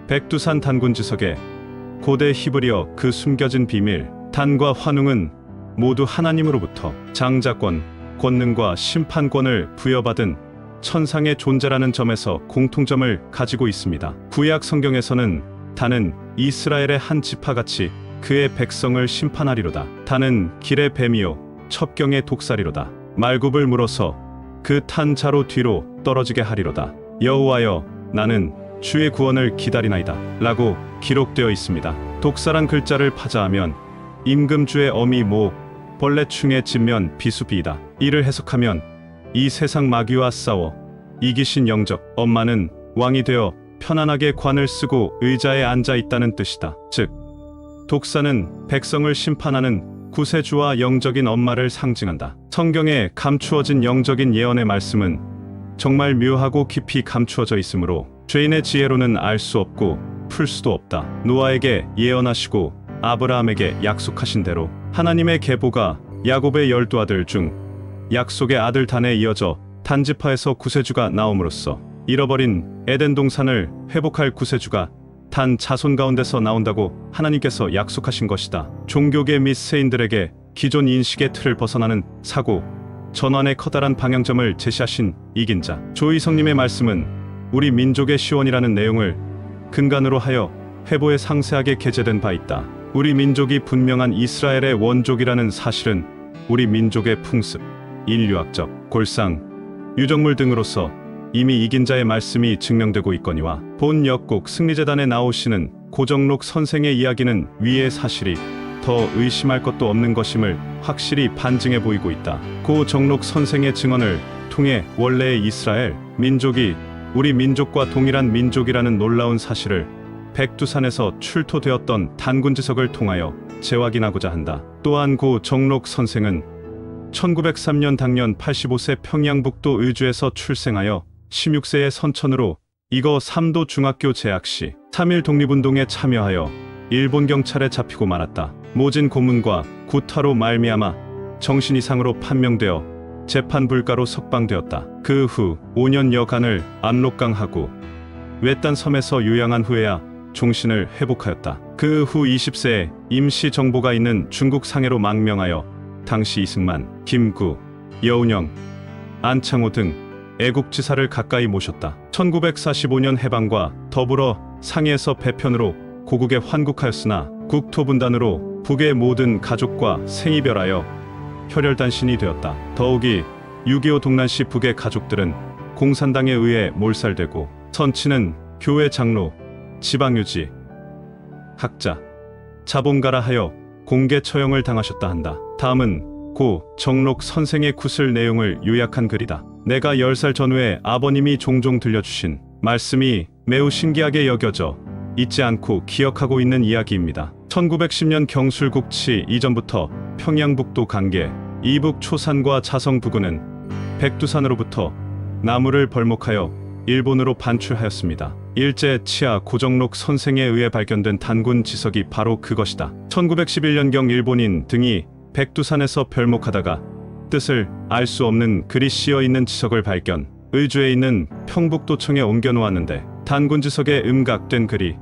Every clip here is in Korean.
백두산 단군지석에 고대 히브리어 그 숨겨진 비밀. 단과 환웅은 모두 하나님으로부터 장자권, 권능과 심판권을 부여받은 천상의 존재라는 점에서 공통점을 가지고 있습니다. 구약 성경에서는 단은 이스라엘의 한 지파같이 그의 백성을 심판하리로다. 단은 길의 뱀이요 첩경의 독사리로다. 말굽을 물어서 그 탄 자로 뒤로 떨어지게 하리로다. 여호와여, 나는 주의 구원을 기다리나이다 라고 기록되어 있습니다. 독사란 글자를 파자하면 임금주의 어미 모, 벌레충의 진면 비수비이다. 이를 해석하면 이 세상 마귀와 싸워 이기신 영적 엄마는 왕이 되어 편안하게 관을 쓰고 의자에 앉아 있다는 뜻이다. 즉, 독사는 백성을 심판하는 구세주와 영적인 엄마를 상징한다. 성경에 감추어진 영적인 예언의 말씀은 정말 묘하고 깊이 감추어져 있으므로 죄인의 지혜로는 알 수 없고 풀 수도 없다. 노아에게 예언하시고 아브라함에게 약속하신 대로 하나님의 계보가 야곱의 12아들 중 약속의 아들 단에 이어져 단지파에서 구세주가 나옴으로써 잃어버린 에덴 동산을 회복할 구세주가 단 자손 가운데서 나온다고 하나님께서 약속하신 것이다. 종교계 및 세인들에게 기존 인식의 틀을 벗어나는 사고 전환의 커다란 방향점을 제시하신 이긴 자 조이성님의 말씀은 우리 민족의 시원이라는 내용을 근간으로 하여 회보에 상세하게 게재된 바 있다. 우리 민족이 분명한 이스라엘의 원족이라는 사실은 우리 민족의 풍습, 인류학적, 골상, 유적물 등으로서 이미 이긴 자의 말씀이 증명되고 있거니와 본 역곡 승리재단에 나오시는 고정록 선생의 이야기는 위의 사실이 더 의심할 것도 없는 것임을 확실히 반증해 보이고 있다. 고 정록 선생의 증언을 통해 원래의 이스라엘 민족이 우리 민족과 동일한 민족이라는 놀라운 사실을 백두산에서 출토되었던 단군지석을 통하여 재확인하고자 한다. 또한 고 정록 선생은 1903년 당년 85세 평양북도 의주에서 출생하여 16세의 선천으로 이거 3도 중학교 재학 시 3.1 독립운동에 참여하여 일본 경찰에 잡히고 말았다. 모진 고문과 구타로 말미암아 정신 이상으로 판명되어 재판 불가로 석방되었다. 그 후 5년여간을 압록강하고 외딴 섬에서 요양한 후에야 종신을 회복하였다. 그 후 20세에 임시 정보가 있는 중국 상해로 망명하여 당시 이승만, 김구, 여운형, 안창호 등 애국지사를 가까이 모셨다. 1945년 해방과 더불어 상해에서 배편으로 고국에 환국하였으나 국토분단으로 북의 모든 가족과 생이별하여 혈혈단신이 되었다. 더욱이 6.25 동란시 북의 가족들은 공산당에 의해 몰살되고 선친은 교회 장로, 지방유지, 학자, 자본가라 하여 공개 처형을 당하셨다 한다. 다음은 고 정록 선생의 구슬 내용을 요약한 글이다. 내가 10살 전후에 아버님이 종종 들려주신 말씀이 매우 신기하게 여겨져 잊지 않고 기억하고 있는 이야기입니다. 1910년 경술국치 이전부터 평양북도 강계, 이북 초산과 자성 부근은 백두산으로부터 나무를 벌목하여 일본으로 반출하였습니다. 일제 치하 고정록 선생에 의해 발견된 단군 지석이 바로 그것이다. 1911년경 일본인 등이 백두산에서 별목하다가 뜻을 알 수 없는 글이 씌어 있는 지석을 발견, 의주에 있는 평북도청에 옮겨 놓았는데 단군 지석에 음각된 글이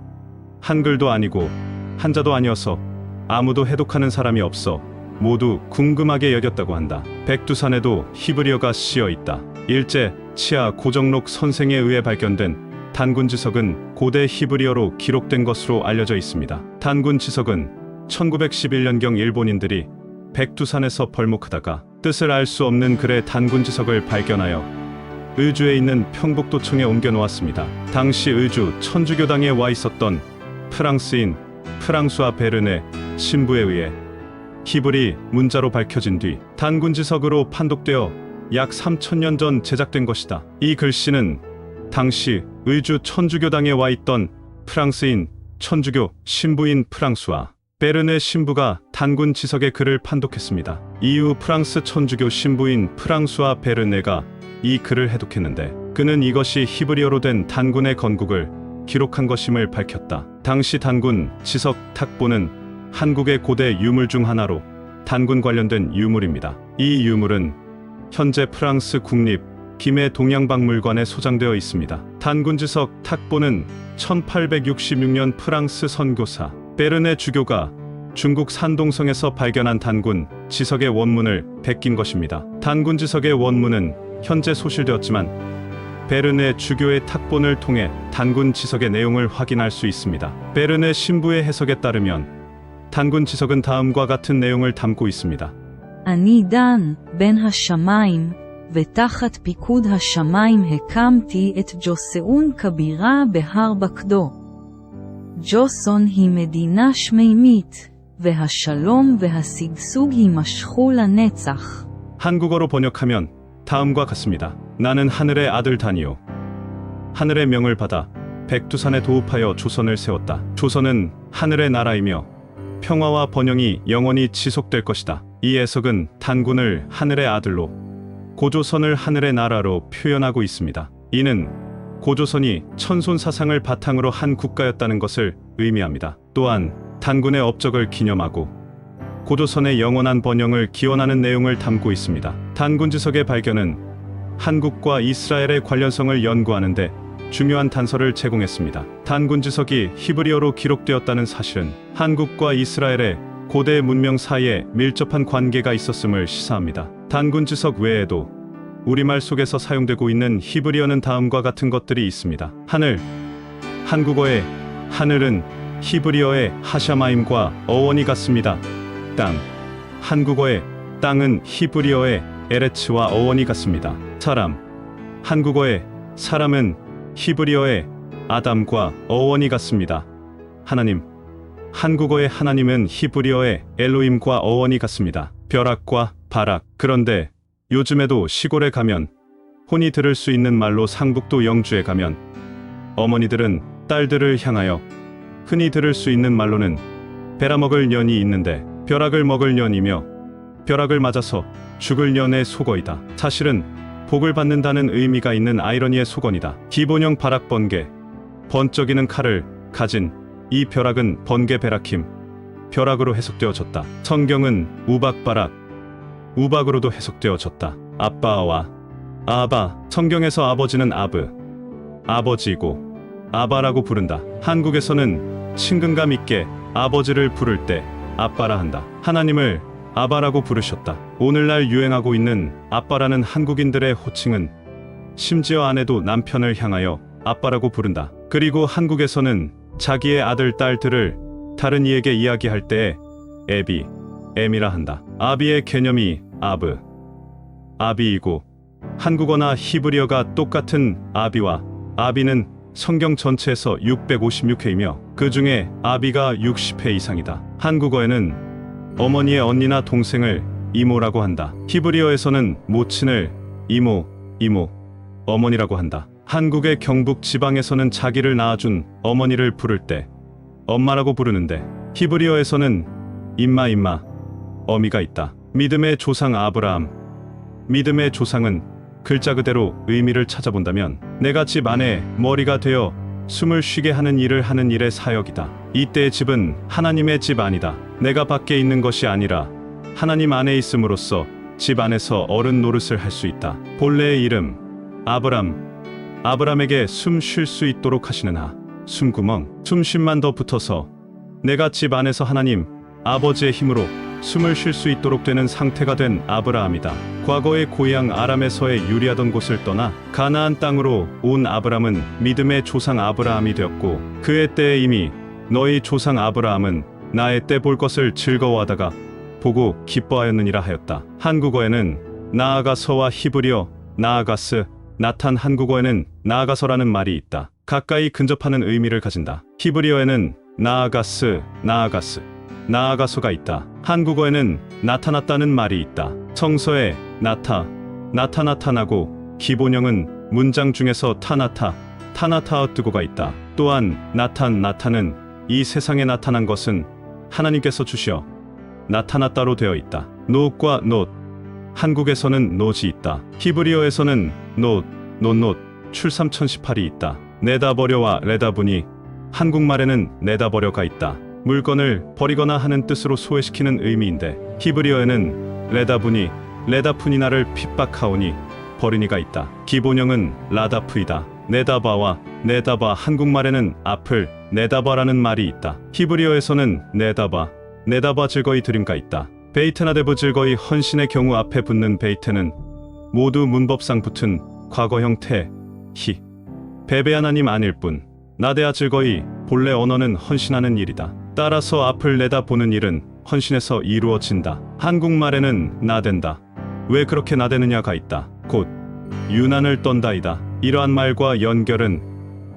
한글도 아니고 한자도 아니어서 아무도 해독하는 사람이 없어 모두 궁금하게 여겼다고 한다. 백두산에도 히브리어가 씌어 있다. 일제 치하 고정록 선생에 의해 발견된 단군 지석은 고대 히브리어로 기록된 것으로 알려져 있습니다. 단군 지석은 1911년경 일본인들이 백두산에서 벌목하다가 뜻을 알 수 없는 글의 단군 지석을 발견하여 의주에 있는 평북도청에 옮겨 놓았습니다. 당시 의주 천주교당에 와 있었던 프랑스인 프랑수아 베르네 신부에 의해 히브리 문자로 밝혀진 뒤 단군 지석으로 판독되어 약 3000년 전 제작된 것이다. 이 글씨는 당시 의주 천주교당에 와 있던 프랑스인 천주교 신부인 프랑수아 베르네 신부가 단군 지석의 글을 판독했습니다. 이후 프랑스 천주교 신부인 프랑수아 베르네가 이 글을 해독했는데 그는 이것이 히브리어로 된 단군의 건국을 기록한 것임을 밝혔다. 당시 단군 지석 탁보는 한국의 고대 유물 중 하나로 단군 관련된 유물입니다. 이 유물은 현재 프랑스 국립 김해 동양박물관에 소장되어 있습니다. 단군지석 탁본은 1866년 프랑스 선교사 베르네 주교가 중국 산동성에서 발견한 단군 지석의 원문을 베낀 것입니다. 단군 지석의 원문은 현재 소실되었지만 베르네 주교의 탁본을 통해 단군 지석의 내용을 확인할 수 있습니다. 베르네 신부의 해석에 따르면 단군 지석은 다음과 같은 내용을 담고 있습니다. אני דן בין השמיים, ותחת פיקוד השמיים הקמתי את ג'וסאון כבירה בהר בקדו. ג'וסון היא מדינה שמימית, והשלום והשגשוג יימשכו לנצח. 한국어로 번역하면 다음과 같습니다. 나는 하늘의 아들 다니요. 하늘의 명을 받아 백두산에 도읍하여 조선을 세웠다. 조선은 하늘의 나라이며 평화와 번영이 영원히 지속될 것이다. 이 해석은 단군을 하늘의 아들로, 고조선을 하늘의 나라로 표현하고 있습니다. 이는 고조선이 천손 사상을 바탕으로 한 국가였다는 것을 의미합니다. 또한 단군의 업적을 기념하고 고조선의 영원한 번영을 기원하는 내용을 담고 있습니다. 단군지석의 발견은 한국과 이스라엘의 관련성을 연구하는 데 중요한 단서를 제공했습니다. 단군지석이 히브리어로 기록되었다는 사실은 한국과 이스라엘의 고대 문명 사이에 밀접한 관계가 있었음을 시사합니다. 단군지석 외에도 우리말 속에서 사용되고 있는 히브리어는 다음과 같은 것들이 있습니다. 하늘, 한국어의 하늘은 히브리어의 하샤마임과 어원이 같습니다. 땅, 한국어의 땅은 히브리어의 에레츠와 어원이 같습니다. 사람, 한국어의 사람은 히브리어의 아담과 어원이 같습니다. 하나님, 한국어의 하나님은 히브리어의 엘로임과 어원이 같습니다. 벼락과 바락. 그런데 요즘에도 시골에 가면 혼이 들을 수 있는 말로 상북도 영주에 가면 어머니들은 딸들을 향하여 흔히 들을 수 있는 말로는 베라먹을 년이 있는데 벼락을 먹을 년이며 벼락을 맞아서 죽을 년의 속어이다. 사실은 복을 받는다는 의미가 있는 아이러니의 속언이다. 기본형 바락 번개, 번쩍이는 칼을 가진 이 벼락은 번개 베라킴, 벼락으로 해석되어졌다. 성경은 우박바락, 우박으로도 해석되어졌다. 아빠와 아바, 성경에서 아버지는 아브, 아버지이고 아바라고 부른다. 한국에서는 친근감 있게 아버지를 부를 때 아빠라 한다. 하나님을 아바라고 부르셨다. 오늘날 유행하고 있는 아빠라는 한국인들의 호칭은 심지어 아내도 남편을 향하여 아빠라고 부른다. 그리고 한국에서는 자기의 아들, 딸들을 다른 이에게 이야기할 때에 애비, 애미라 한다. 아비의 개념이 아브, 아비이고 한국어나 히브리어가 똑같은 아비와 아비는 성경 전체에서 656회이며 그 중에 아비가 60회 이상이다. 한국어에는 어머니의 언니나 동생을 이모라고 한다. 히브리어에서는 모친을 이모, 어머니라고 한다. 한국의 경북 지방에서는 자기를 낳아준 어머니를 부를 때 엄마라고 부르는데 히브리어에서는 임마, 어미가 있다. 믿음의 조상 아브라함. 믿음의 조상은 글자 그대로 의미를 찾아본다면 내가 집 안에 머리가 되어 숨을 쉬게 하는 일을 하는 일의 사역이다. 이때의 집은 하나님의 집 아니다. 내가 밖에 있는 것이 아니라 하나님 안에 있음으로써 집 안에서 어른 노릇을 할 수 있다. 본래의 이름 아브람에게 숨 쉴 수 있도록 하시는 숨구멍, 숨쉼만 더 붙어서 내가 집 안에서 하나님 아버지의 힘으로 숨을 쉴 수 있도록 되는 상태가 된 아브라함이다. 과거의 고향 아람에서의 유리하던 곳을 떠나 가나안 땅으로 온 아브람은 믿음의 조상 아브라함이 되었고 그의 때에 이미 너희 조상 아브라함은 나의 때 볼 것을 즐거워하다가 보고 기뻐하였느니라 하였다. 한국어에는 나아가서와 히브리어 나아가스, 나탄, 한국어에는 나아가서라는 말이 있다. 가까이 근접하는 의미를 가진다. 히브리어에는 나아가서가 있다. 한국어에는 나타났다는 말이 있다. 성서에 나타나고 기본형은 문장 중에서 타나타어 뜨고가 있다. 또한 나타는 이 세상에 나타난 것은 하나님께서 주시어 나타났다로 되어 있다. 노과 놋, 한국에서는 놋이 있다. 히브리어에서는 놋, 출삼 1018이 있다. 내다버려와 레다분이 한국말에는 내다버려가 있다. 물건을 버리거나 하는 뜻으로 소외시키는 의미인데 히브리어에는 레다분이 레다푸니나를 핍박하오니 버리니가 있다. 기본형은 라다프이다. 네다바와 네다바, 한국말에는 앞을 내다바라는 말이 있다. 히브리어에서는 네다바 즐거이 드림가 있다. 베이트나데브 즐거이 헌신의 경우 앞에 붙는 베이트는 모두 문법상 붙은 과거 형태 히 베베 하나님 아닐 뿐 나데아 즐거이 본래 언어는 헌신하는 일이다. 따라서 앞을 내다보는 일은 헌신에서 이루어진다. 한국말에는 나댄다. 왜 그렇게 나대느냐가 있다. 곧 유난을 떤다이다. 이러한 말과 연결은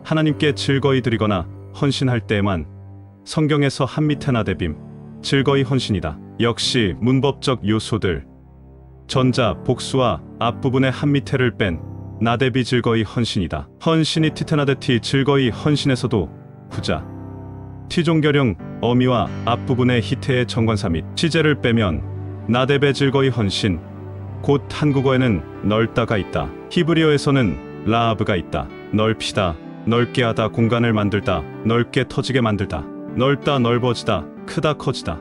하나님께 즐거이 드리거나 헌신할 때에만 성경에서 한 밑에 나대빔 즐거이 헌신이다. 역시 문법적 요소들 전자 복수와 앞부분의 한 밑에를 뺀 나대비 즐거이 헌신이다. 헌신이 티테나데티 즐거이 헌신에서도 후자 티종결형 어미와 앞부분의 히테의 정관사 및 시제를 빼면 나데베 즐거이 헌신 곧 한국어에는 넓다가 있다. 히브리어에서는 라아브가 있다. 넓히다, 넓게 하다, 공간을 만들다, 넓게 터지게 만들다, 넓다, 넓어지다, 크다, 커지다,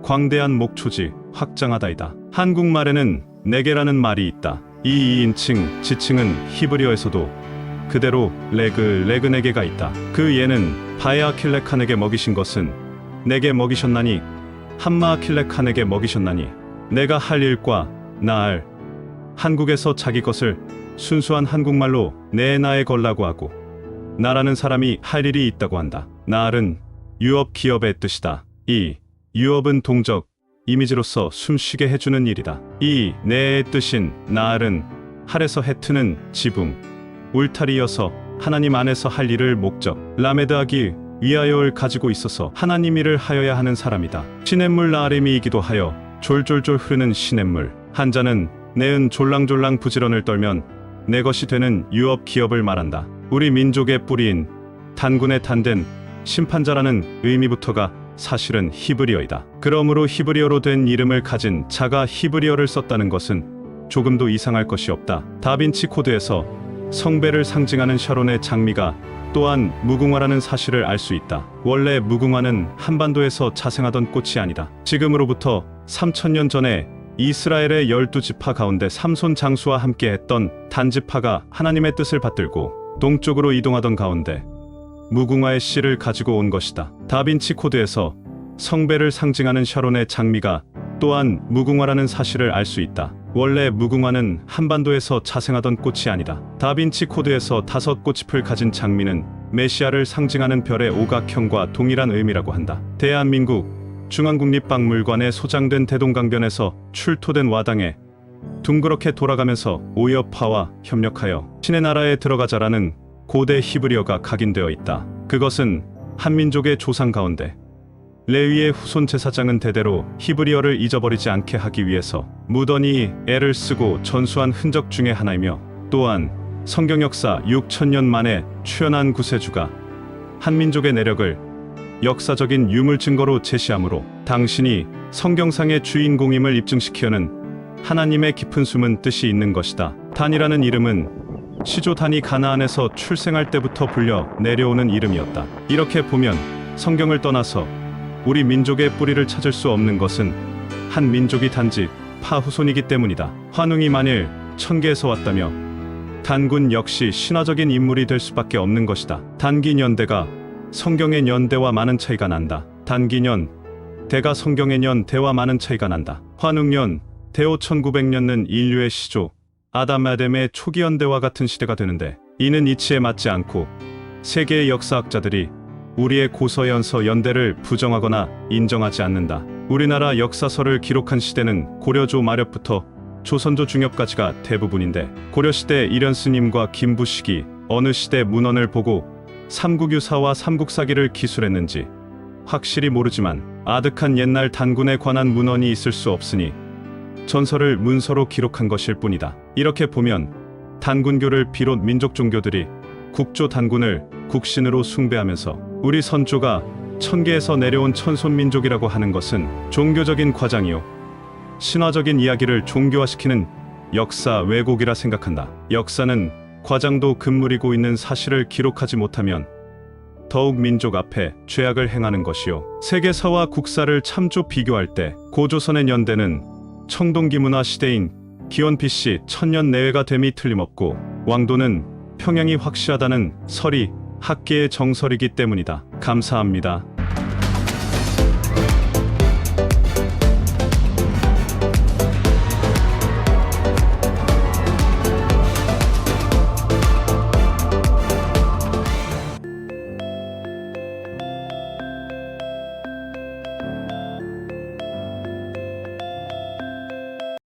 광대한 목초지, 확장하다이다. 한국말에는 네게라는 말이 있다. 이 2인칭, 지칭은 히브리어에서도 그대로 레그네게가 있다. 그 예는 바에아킬레칸에게 먹이신 것은 내게 먹이셨나니 함마아킬레칸에게 먹이셨나니 내가 할 일과 나알. 한국에서 자기 것을 순수한 한국말로 내 나에 걸라고 하고 나라는 사람이 할 일이 있다고 한다. 나알은 유업 기업의 뜻이다. 이 유업은 동적 이미지로서 숨쉬게 해주는 일이다. 이 내의 뜻인 나알은 할에서 해트는 지붕 울타리여서 하나님 안에서 할 일을 목적 라메드하기 위하여를 가지고 있어서 하나님 일을 하여야 하는 사람이다. 시냇물 나아림이기도 하여 졸졸졸 흐르는 시냇물. 한자는 내은 졸랑졸랑 부지런을 떨면 내 것이 되는 유업 기업을 말한다. 우리 민족의 뿌리인 단군의 단된 심판자라는 의미부터가 사실은 히브리어이다. 그러므로 히브리어로 된 이름을 가진 자가 히브리어를 썼다는 것은 조금도 이상할 것이 없다. 다빈치 코드에서 성배를 상징하는 샤론의 장미가 또한 무궁화라는 사실을 알 수 있다. 원래 무궁화는 한반도에서 자생하던 꽃이 아니다. 지금으로부터 3000년 전에 이스라엘의 12지파 가운데 삼손 장수와 함께 했던 단지파가 하나님의 뜻을 받들고 동쪽으로 이동하던 가운데 무궁화의 씨를 가지고 온 것이다. 다빈치 코드에서 성배를 상징하는 샤론의 장미가 또한 무궁화라는 사실을 알 수 있다. 원래 무궁화는 한반도에서 자생하던 꽃이 아니다. 다빈치 코드에서 5꽃잎을 가진 장미는 메시아를 상징하는 별의 오각형과 동일한 의미라고 한다. 대한민국 중앙국립박물관에 소장된 대동강변에서 출토된 와당에 둥그렇게 돌아가면서 오여파와 협력하여 신의 나라에 들어가자라는 고대 히브리어가 각인되어 있다. 그것은 한민족의 조상 가운데 레위의 후손 제사장은 대대로 히브리어를 잊어버리지 않게 하기 위해서 무던히 애를 쓰고 전수한 흔적 중의 하나이며 또한 성경 역사 6000년 만에 출현한 구세주가 한민족의 내력을 역사적인 유물 증거로 제시하므로 당신이 성경상의 주인공임을 입증시키려는 하나님의 깊은 숨은 뜻이 있는 것이다. 단이라는 이름은 시조 단이 가나안에서 출생할 때부터 불려 내려오는 이름이었다. 이렇게 보면 성경을 떠나서 우리 민족의 뿌리를 찾을 수 없는 것은 한 민족이 단지 파후손이기 때문이다. 환웅이 만일 천계에서 왔다며 단군 역시 신화적인 인물이 될 수밖에 없는 것이다. 단기년대가 성경의 년대와 많은 차이가 난다. 단기년 대가 성경의 년대와 많은 차이가 난다. 환웅년 대호 1900년은 인류의 시조 아담의 초기 연대와 같은 시대가 되는데 이는 이치에 맞지 않고 세계의 역사학자들이 우리의 고서연서 연대를 부정하거나 인정하지 않는다. 우리나라 역사서를 기록한 시대는 고려조 마렵부터 조선조 중엽까지가 대부분인데 고려시대 이련스님과 김부식이 어느 시대 문헌을 보고 삼국유사와 삼국사기를 기술했는지 확실히 모르지만 아득한 옛날 단군에 관한 문헌이 있을 수 없으니 전설을 문서로 기록한 것일 뿐이다. 이렇게 보면 단군교를 비롯 민족 종교들이 국조 단군을 국신으로 숭배하면서 우리 선조가 천계에서 내려온 천손민족이라고 하는 것은 종교적인 과장이요 신화적인 이야기를 종교화시키는 역사 왜곡이라 생각한다. 역사는 과장도 금물이고 있는 사실을 기록하지 못하면 더욱 민족 앞에 죄악을 행하는 것이요. 세계사와 국사를 참조 비교할 때 고조선의 연대는 청동기 문화 시대인 기원 BC 1000년 내외가 됨이 틀림없고 왕도는 평양이 확실하다는 설이 학계의 정설이기 때문이다. 감사합니다.